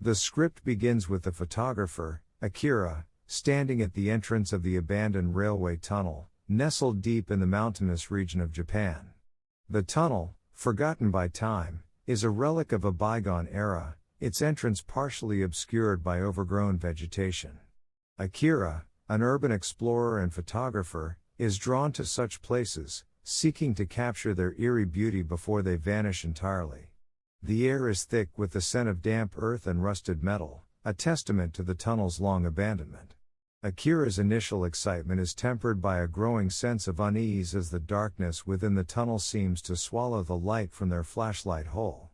The script begins with the photographer, Akira, standing at the entrance of the abandoned railway tunnel, nestled deep in the mountainous region of Japan. The tunnel, forgotten by time, is a relic of a bygone era, its entrance partially obscured by overgrown vegetation. Akira, an urban explorer and photographer, is drawn to such places, seeking to capture their eerie beauty before they vanish entirely. The air is thick with the scent of damp earth and rusted metal, a testament to the tunnel's long abandonment. Akira's initial excitement is tempered by a growing sense of unease as the darkness within the tunnel seems to swallow the light from their flashlight hole.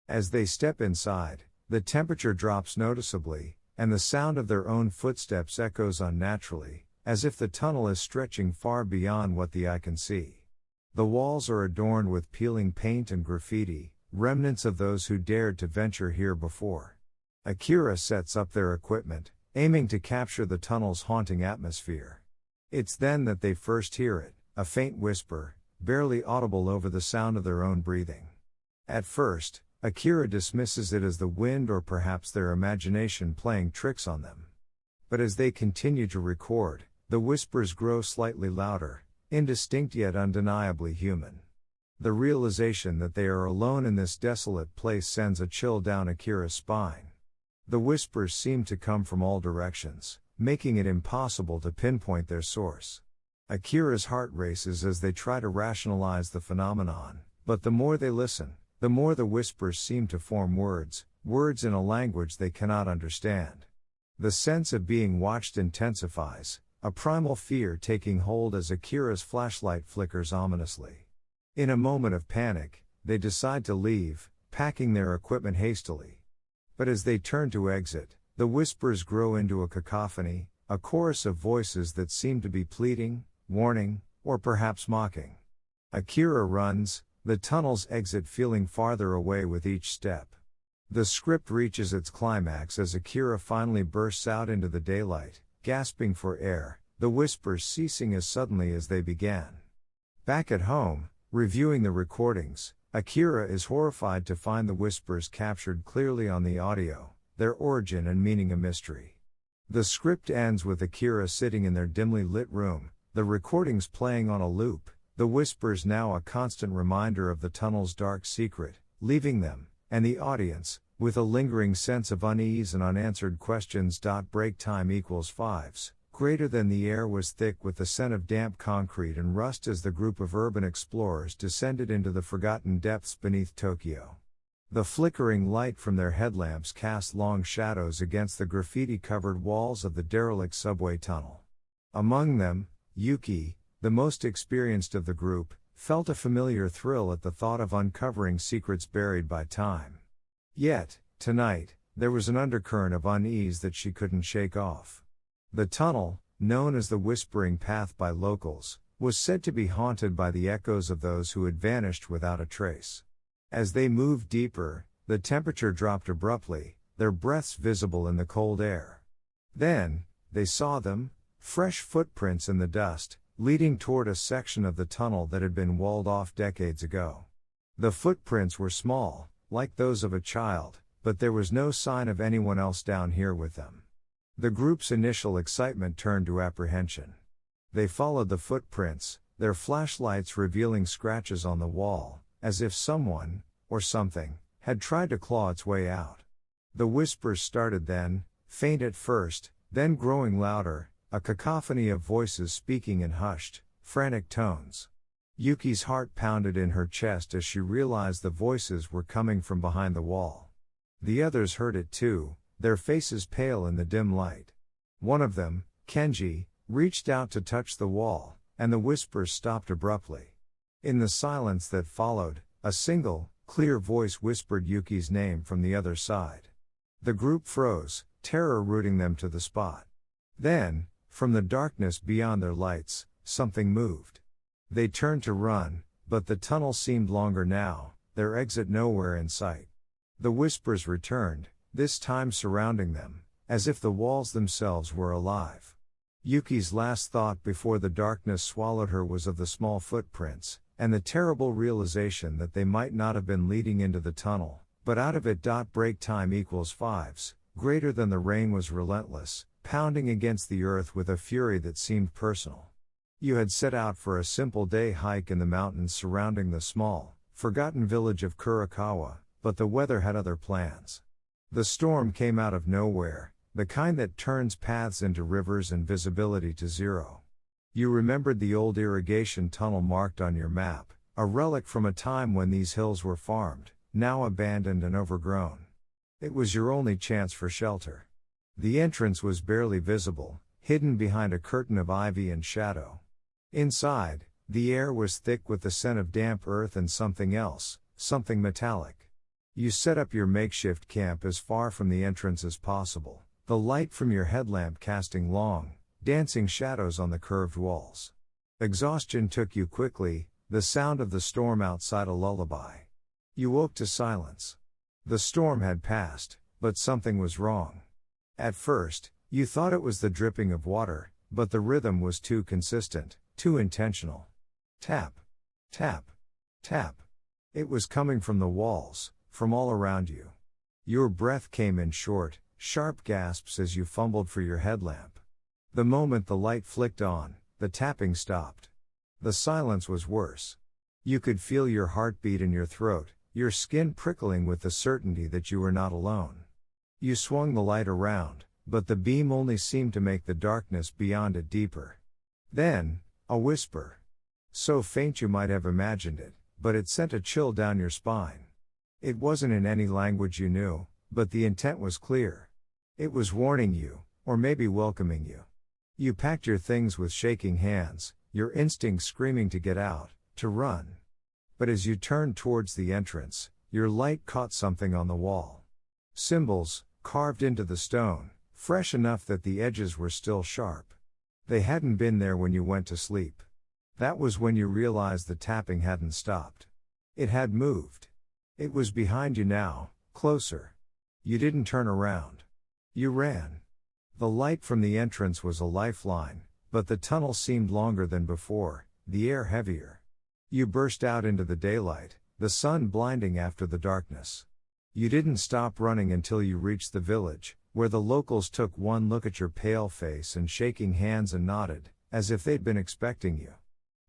As they step inside, the temperature drops noticeably, and the sound of their own footsteps echoes unnaturally, as if the tunnel is stretching far beyond what the eye can see. The walls are adorned with peeling paint and graffiti, remnants of those who dared to venture here before. Akira sets up their equipment, aiming to capture the tunnel's haunting atmosphere. It's then that they first hear it, a faint whisper, barely audible over the sound of their own breathing. At first, Akira dismisses it as the wind or perhaps their imagination playing tricks on them. But as they continue to record, the whispers grow slightly louder, indistinct yet undeniably human. The realization that they are alone in this desolate place sends a chill down Akira's spine. The whispers seem to come from all directions, making it impossible to pinpoint their source. Akira's heart races as they try to rationalize the phenomenon, but the more they listen, the more the whispers seem to form words in a language they cannot understand. The sense of being watched intensifies, a primal fear taking hold as Akira's flashlight flickers ominously. In a moment of panic, they decide to leave, packing their equipment hastily. But as they turn to exit, the whispers grow into a cacophony, a chorus of voices that seem to be pleading, warning, or perhaps mocking. Akira runs, the tunnel's exit feeling farther away with each step. The script reaches its climax as Akira finally bursts out into the daylight, gasping for air, the whispers ceasing as suddenly as they began. Back at home, reviewing the recordings, Akira is horrified to find the whispers captured clearly on the audio, their origin and meaning a mystery. The script ends with Akira sitting in their dimly lit room, the recordings playing on a loop, the whispers now a constant reminder of the tunnel's dark secret, leaving them, and the audience, with a lingering sense of unease and unanswered questions. Break time equals 5s. Greater than the air was thick with the scent of damp concrete and rust as the group of urban explorers descended into the forgotten depths beneath Tokyo. The flickering light from their headlamps cast long shadows against the graffiti-covered walls of the derelict subway tunnel. Among them, Yuki, the most experienced of the group, felt a familiar thrill at the thought of uncovering secrets buried by time. Yet, tonight, there was an undercurrent of unease that she couldn't shake off. The tunnel, known as the Whispering Path by locals, was said to be haunted by the echoes of those who had vanished without a trace. As they moved deeper, the temperature dropped abruptly, their breaths visible in the cold air. Then, they saw them, fresh footprints in the dust, leading toward a section of the tunnel that had been walled off decades ago. The footprints were small, like those of a child, but there was no sign of anyone else down here with them. The group's initial excitement turned to apprehension. They followed the footprints, their flashlights revealing scratches on the wall, as if someone, or something, had tried to claw its way out. The whispers started then, faint at first, then growing louder, a cacophony of voices speaking in hushed, frantic tones. Yuki's heart pounded in her chest as she realized the voices were coming from behind the wall. The others heard it too, their faces pale in the dim light. One of them, Kenji, reached out to touch the wall, and the whispers stopped abruptly. In the silence that followed, a single, clear voice whispered Yuki's name from the other side. The group froze, terror rooting them to the spot. Then, from the darkness beyond their lights, something moved. They turned to run, but the tunnel seemed longer now, their exit nowhere in sight. The whispers returned, this time surrounding them, as if the walls themselves were alive. Yuki's last thought before the darkness swallowed her was of the small footprints, and the terrible realization that they might not have been leading into the tunnel, but out of it. Break time equals 5s. greater than the rain, was relentless, pounding against the earth with a fury that seemed personal. You had set out for a simple day hike in the mountains surrounding the small, forgotten village of Kurakawa, but the weather had other plans. The storm came out of nowhere, the kind that turns paths into rivers and visibility to zero. You remembered the old irrigation tunnel marked on your map, a relic from a time when these hills were farmed, now abandoned and overgrown. It was your only chance for shelter. The entrance was barely visible, hidden behind a curtain of ivy and shadow. Inside, the air was thick with the scent of damp earth and something else, something metallic. You set up your makeshift camp as far from the entrance as possible, the light from your headlamp casting long, dancing shadows on the curved walls. Exhaustion took you quickly, the sound of the storm outside a lullaby. You woke to silence. The storm had passed, but something was wrong. At first, you thought it was the dripping of water, but the rhythm was too consistent, too intentional. Tap, tap, tap. It was coming from the walls, from all around you. Your breath came in short, sharp gasps as you fumbled for your headlamp. The moment the light flicked on, the tapping stopped. The silence was worse. You could feel your heartbeat in your throat, your skin prickling with the certainty that you were not alone. You swung the light around, but the beam only seemed to make the darkness beyond it deeper. Then, a whisper. So faint you might have imagined it, but it sent a chill down your spine. It wasn't in any language you knew, but the intent was clear. It was warning you, or maybe welcoming you. You packed your things with shaking hands, your instincts screaming to get out, to run. But as you turned towards the entrance, your light caught something on the wall. Symbols, carved into the stone, fresh enough that the edges were still sharp. They hadn't been there when you went to sleep. That was when you realized the tapping hadn't stopped. It had moved. It was behind you now, closer. You didn't turn around. You ran. The light from the entrance was a lifeline, but the tunnel seemed longer than before, the air heavier. You burst out into the daylight, the sun blinding after the darkness. You didn't stop running until you reached the village, where the locals took one look at your pale face and shaking hands and nodded, as if they'd been expecting you.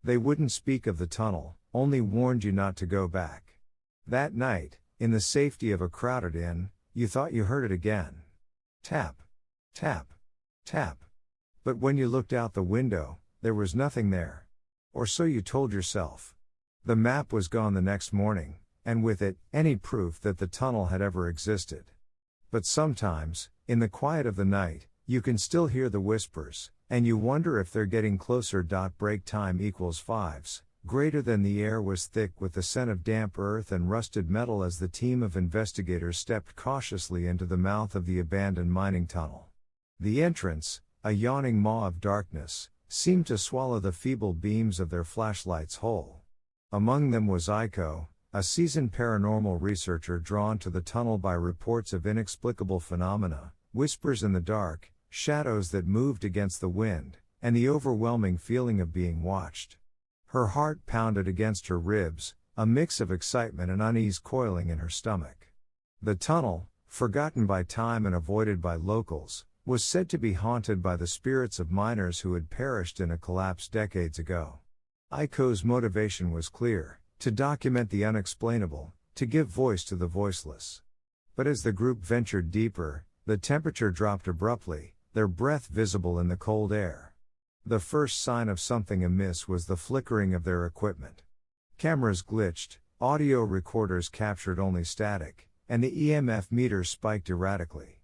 They wouldn't speak of the tunnel, only warned you not to go back. That night, in the safety of a crowded inn, you thought you heard it again. Tap, tap, tap. But when you looked out the window, there was nothing there. Or so you told yourself. The map was gone the next morning, and with it, any proof that the tunnel had ever existed. But sometimes, in the quiet of the night, you can still hear the whispers, and you wonder if they're getting closer. Break time equals fives, greater than. The air was thick with the scent of damp earth and rusted metal as the team of investigators stepped cautiously into the mouth of the abandoned mining tunnel. The entrance, a yawning maw of darkness, seemed to swallow the feeble beams of their flashlights whole. Among them was Aiko, a seasoned paranormal researcher drawn to the tunnel by reports of inexplicable phenomena, whispers in the dark, shadows that moved against the wind, and the overwhelming feeling of being watched. Her heart pounded against her ribs, a mix of excitement and unease coiling in her stomach. The tunnel, forgotten by time and avoided by locals, was said to be haunted by the spirits of miners who had perished in a collapse decades ago. Aiko's motivation was clear: to document the unexplainable, to give voice to the voiceless. But as the group ventured deeper, the temperature dropped abruptly, their breath visible in the cold air. The first sign of something amiss was the flickering of their equipment. Cameras glitched, audio recorders captured only static, and the EMF meter spiked erratically.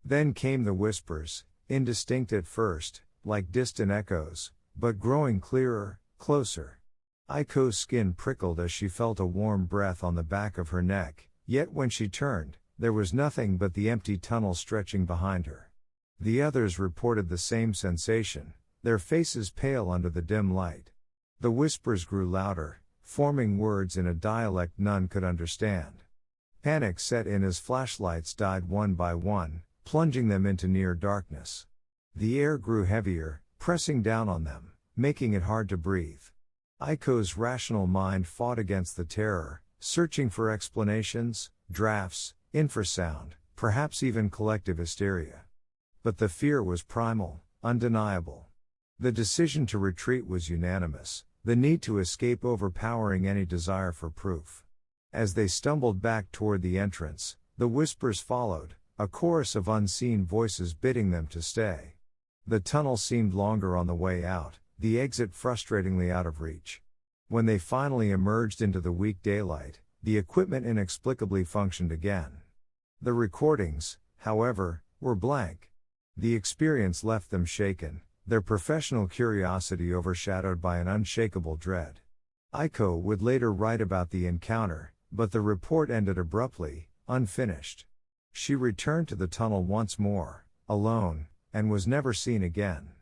Then came the whispers, indistinct at first, like distant echoes, but growing clearer, closer. Aiko's skin prickled as she felt a warm breath on the back of her neck, yet when she turned, there was nothing but the empty tunnel stretching behind her. The others reported the same sensation, their faces pale under the dim light. The whispers grew louder, forming words in a dialect none could understand. Panic set in as flashlights died one by one, plunging them into near darkness. The air grew heavier, pressing down on them, making it hard to breathe. Aiko's rational mind fought against the terror, searching for explanations, drafts, infrasound, perhaps even collective hysteria. But the fear was primal, undeniable. The decision to retreat was unanimous, the need to escape overpowering any desire for proof. As they stumbled back toward the entrance, the whispers followed, a chorus of unseen voices bidding them to stay. The tunnel seemed longer on the way out, the exit frustratingly out of reach. When they finally emerged into the weak daylight, the equipment inexplicably functioned again. The recordings, however, were blank. The experience left them shaken, their professional curiosity overshadowed by an unshakable dread. Aiko would later write about the encounter, but the report ended abruptly, unfinished. She returned to the tunnel once more, alone, and was never seen again.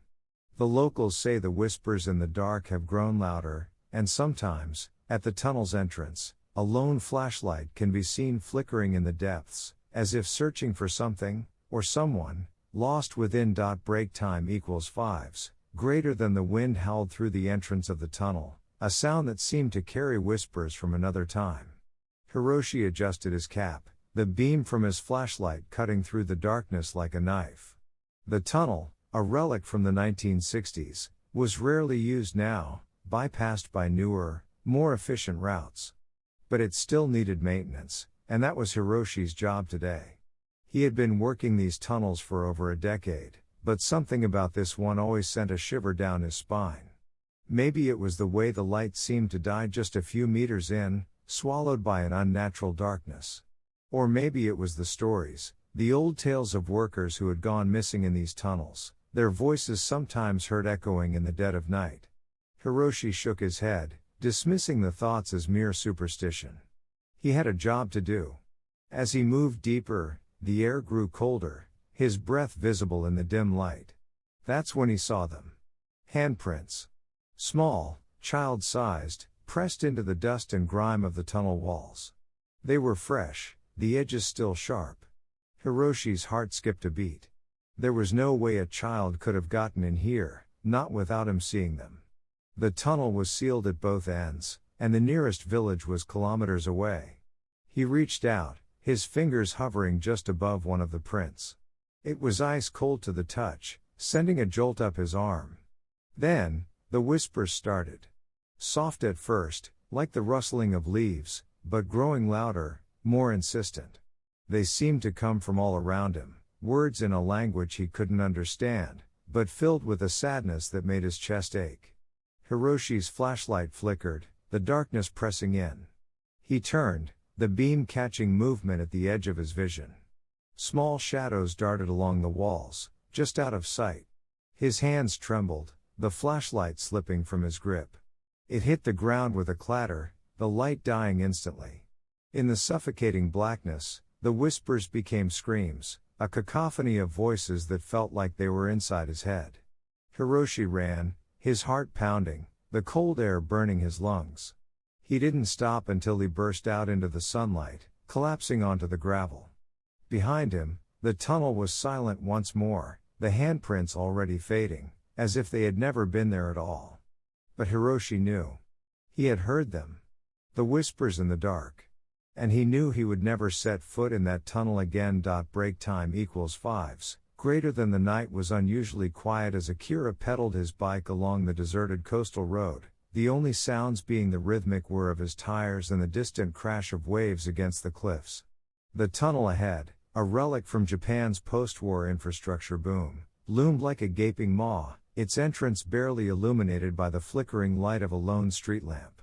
The locals say the whispers in the dark have grown louder, and sometimes, at the tunnel's entrance, a lone flashlight can be seen flickering in the depths, as if searching for something, or someone, lost within. Break time equals 5s, greater than the wind howled through the entrance of the tunnel, a sound that seemed to carry whispers from another time. Hiroshi adjusted his cap, the beam from his flashlight cutting through the darkness like a knife. The tunnel, a relic from the 1960s, was rarely used now, bypassed by newer, more efficient routes. But it still needed maintenance, and that was Hiroshi's job today. He had been working these tunnels for over a decade, but something about this one always sent a shiver down his spine. Maybe it was the way the light seemed to die just a few meters in, swallowed by an unnatural darkness. Or maybe it was the stories, the old tales of workers who had gone missing in these tunnels, their voices sometimes heard echoing in the dead of night. Hiroshi shook his head, dismissing the thoughts as mere superstition. He had a job to do. As he moved deeper, the air grew colder, his breath visible in the dim light. That's when he saw them. Handprints. Small, child-sized, pressed into the dust and grime of the tunnel walls. They were fresh, the edges still sharp. Hiroshi's heart skipped a beat. There was no way a child could have gotten in here, not without him seeing them. The tunnel was sealed at both ends, and the nearest village was kilometers away. He reached out, his fingers hovering just above one of the prints. It was ice cold to the touch, sending a jolt up his arm. Then, the whispers started. Soft at first, like the rustling of leaves, but growing louder, more insistent. They seemed to come from all around him, words in a language he couldn't understand, but filled with a sadness that made his chest ache. Hiroshi's flashlight flickered, the darkness pressing in. He turned, the beam catching movement at the edge of his vision. Small shadows darted along the walls, just out of sight. His hands trembled, the flashlight slipping from his grip. It hit the ground with a clatter, the light dying instantly. In the suffocating blackness, the whispers became screams, a cacophony of voices that felt like they were inside his head. Hiroshi ran, his heart pounding, the cold air burning his lungs. He didn't stop until he burst out into the sunlight, collapsing onto the gravel. Behind him, the tunnel was silent once more, the handprints already fading, as if they had never been there at all. But Hiroshi knew. He had heard them. The whispers in the dark. And he knew he would never set foot in that tunnel again. Break time equals 5s, greater than the night was unusually quiet as Akira pedaled his bike along the deserted coastal road, the only sounds being the rhythmic whir of his tires and the distant crash of waves against the cliffs. The tunnel ahead, a relic from Japan's post-war infrastructure boom, loomed like a gaping maw, its entrance barely illuminated by the flickering light of a lone street lamp.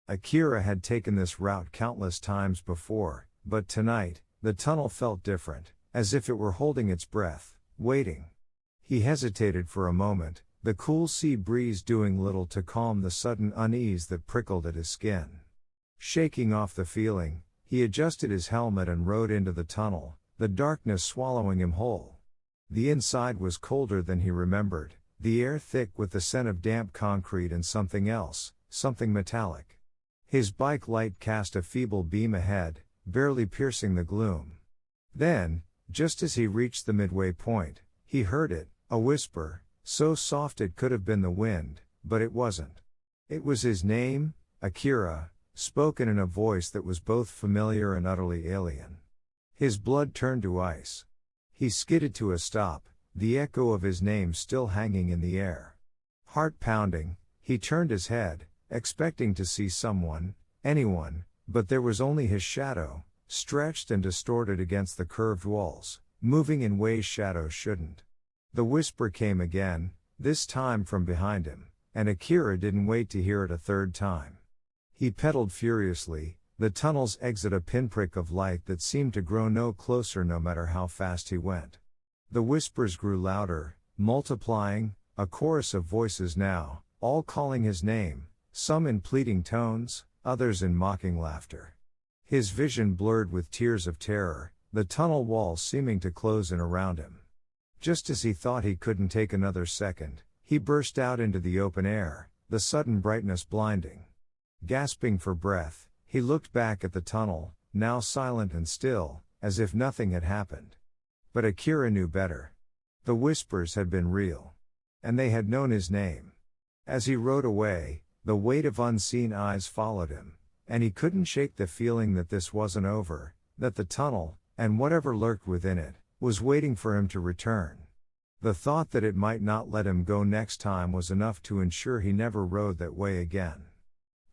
Akira had taken this route countless times before, but tonight, the tunnel felt different, as if it were holding its breath, waiting. He hesitated for a moment, the cool sea breeze doing little to calm the sudden unease that prickled at his skin. Shaking off the feeling, he adjusted his helmet and rode into the tunnel, the darkness swallowing him whole. The inside was colder than he remembered, the air thick with the scent of damp concrete and something else, something metallic. His bike light cast a feeble beam ahead, barely piercing the gloom. Then, just as he reached the midway point, he heard it, a whisper, so soft it could have been the wind, but it wasn't. It was his name, Akira, spoken in a voice that was both familiar and utterly alien. His blood turned to ice. He skidded to a stop, the echo of his name still hanging in the air. Heart pounding, he turned his head, expecting to see someone, anyone, but there was only his shadow, stretched and distorted against the curved walls, moving in ways shadows shouldn't. The whisper came again, this time from behind him, and Akira didn't wait to hear it a third time. He pedaled furiously, the tunnel's exit a pinprick of light that seemed to grow no closer no matter how fast he went. The whispers grew louder, multiplying, a chorus of voices now, all calling his name, some in pleading tones, others in mocking laughter. His vision blurred with tears of terror, the tunnel walls seeming to close in around him. Just as he thought he couldn't take another second, he burst out into the open air, the sudden brightness blinding. Gasping for breath, he looked back at the tunnel, now silent and still, as if nothing had happened. But Akira knew better. The whispers had been real. And they had known his name. As he rode away, the weight of unseen eyes followed him, and he couldn't shake the feeling that this wasn't over, that the tunnel, and whatever lurked within it, was waiting for him to return. The thought that it might not let him go next time was enough to ensure he never rode that way again.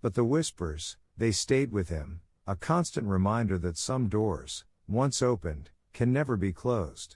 But the whispers, they stayed with him, a constant reminder that some doors, once opened, can never be closed.